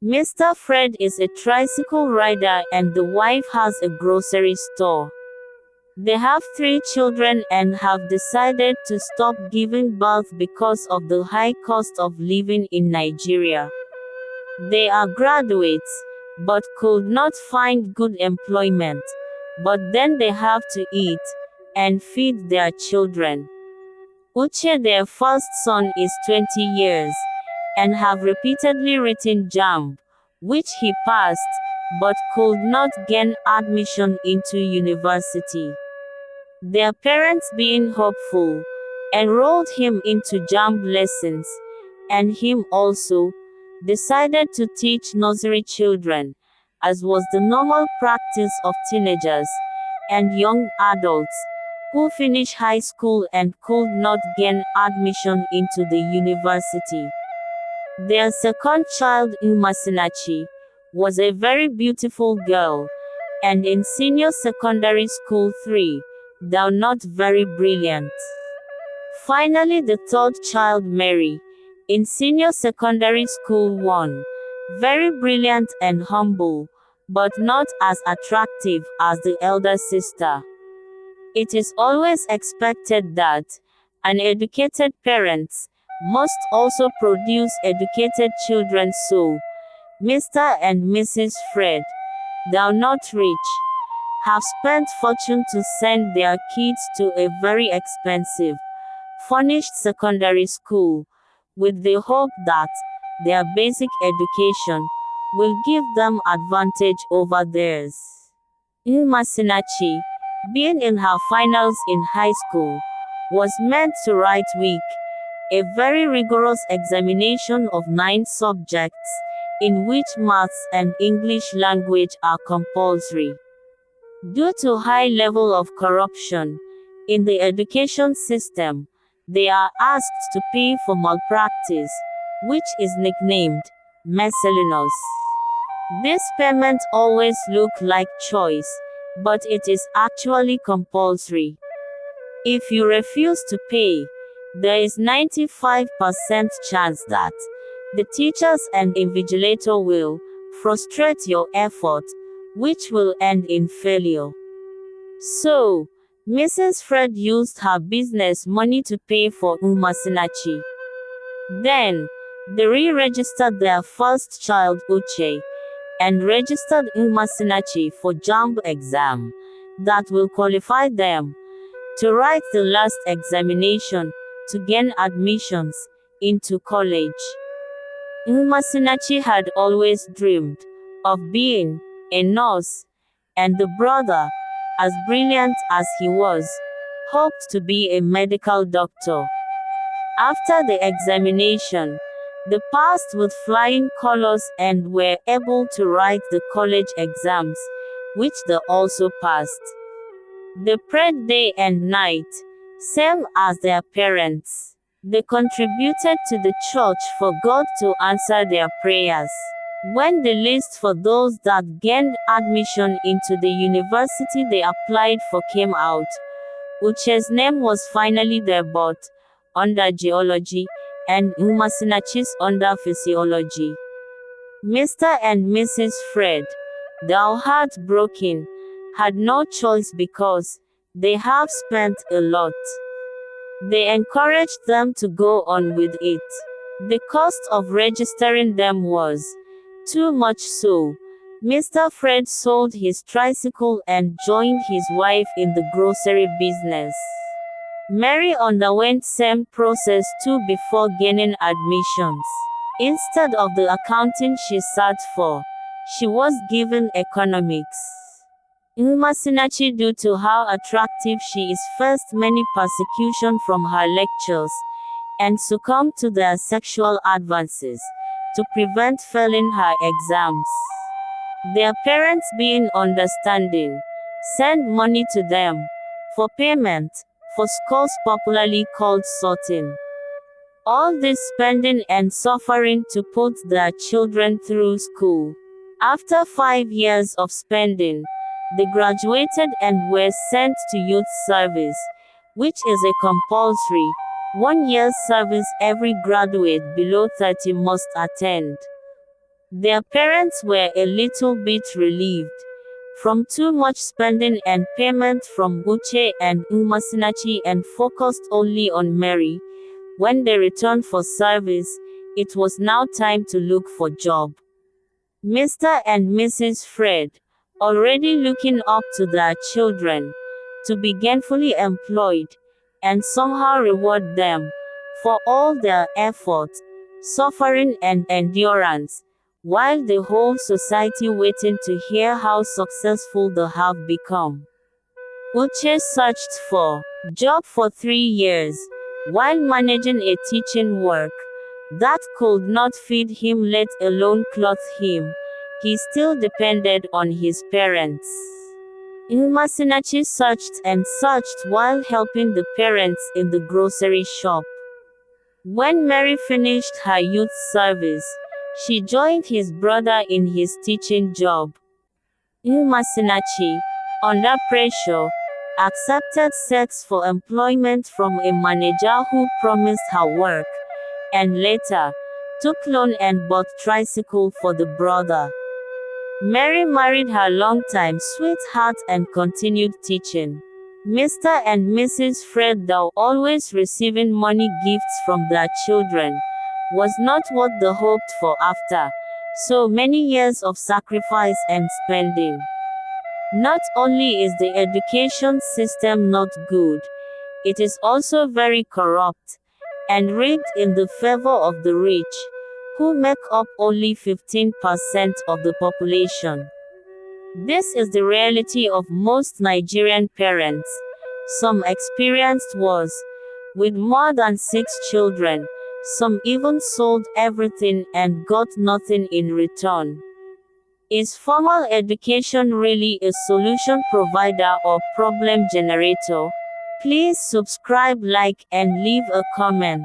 Mr. Fred is a tricycle rider and the wife has a grocery store. They have 3 children and have decided to stop giving birth because of the high cost of living in Nigeria. They are graduates, but could not find good employment. But then they have to eat and feed their children. Uche, their first son, is 20 years and have repeatedly written JAMB, which he passed, but could not gain admission into university. Their parents, being hopeful, enrolled him into JAMB lessons, and him also decided to teach nursery children, as was the normal practice of teenagers and young adults who finish high school and could not gain admission into the university. Their second child, Umasinachi, was a very beautiful girl, and in senior secondary school 3, though not very brilliant. Finally, the third child, Mary, in senior secondary school 1, very brilliant and humble, but not as attractive as the elder sister. It is always expected that an educated parents must also produce educated children, so Mr. and Mrs. Fred, though not rich, have spent fortune to send their kids to a very expensive, furnished secondary school, with the hope that their basic education will give them advantage over theirs. Umasinachi, being in her finals in high school, was meant to write WIC, a very rigorous examination of 9 subjects, in which maths and English language are compulsory. Due to high level of corruption in the education system, they are asked to pay for malpractice, which is nicknamed miscellaneous. This payment always look like choice, but it is actually compulsory. If you refuse to pay, there is 95% chance that the teachers and invigilator will frustrate your effort, which will end in failure. So, Mrs. Fred used her business money to pay for Umasinachi. Then, they re-registered their first child, Uche, and registered Umasinachi for JAMB exam that will qualify them to write the last examination to gain admissions into college. Umasinachi had always dreamed of being a nurse, and the brother, as brilliant as he was, hoped to be a medical doctor. After the examination, they passed with flying colors and were able to write the college exams, which they also passed. They prayed day and night, same as their parents. They contributed to the church for God to answer their prayers. When the list for those that gained admission into the university they applied for came out, Uche's name was finally there, but under geology, and Umasinachi's under physiology. Mr. and Mrs. Fred, though heartbroken, had no choice because they have spent a lot. They encouraged them to go on with it. The cost of registering them was too much, so Mr. Fred sold his tricycle and joined his wife in the grocery business. Mary underwent same process too before gaining admissions. Instead of the accounting she sat for, she was given economics. Umasinachi, due to how attractive she is, faced many persecution from her lectures, and succumbed to their sexual advances, to prevent failing her exams. Their parents, being understanding, sent money to them for payment, for scores popularly called sorting. All this spending and suffering to put their children through school. After 5 years of spending, they graduated and were sent to youth service, which is a compulsory 1 year service every graduate below 30 must attend. Their parents were a little bit relieved from too much spending and payment from Uche and Umasinachi and focused only on Mary. When they returned for service, it was now time to look for job. Mr. and Mrs. Fred, already looking up to their children, to be gainfully employed, and somehow reward them for all their effort, suffering and endurance, while the whole society waiting to hear how successful they have become. Uche searched for job for 3 years, while managing a teaching work that could not feed him, let alone clothe him. He still depended on his parents. Umasinachi searched and searched while helping the parents in the grocery shop. When Mary finished her youth service, she joined his brother in his teaching job. Umasinachi, under pressure, accepted sex for employment from a manager who promised her work, and later, took loan and bought tricycle for the brother. Mary married her longtime sweetheart and continued teaching. Mr. and Mrs. Fred, though always receiving money gifts from their children, was not what they hoped for after so many years of sacrifice and spending. Not only is the education system not good, it is also very corrupt and rigged in the favor of the rich, who make up only 15% of the population. This is the reality of most Nigerian parents, some experienced wars, with more than 6 children, some even sold everything and got nothing in return. Is formal education really a solution provider or problem generator? Please subscribe, like, and leave a comment.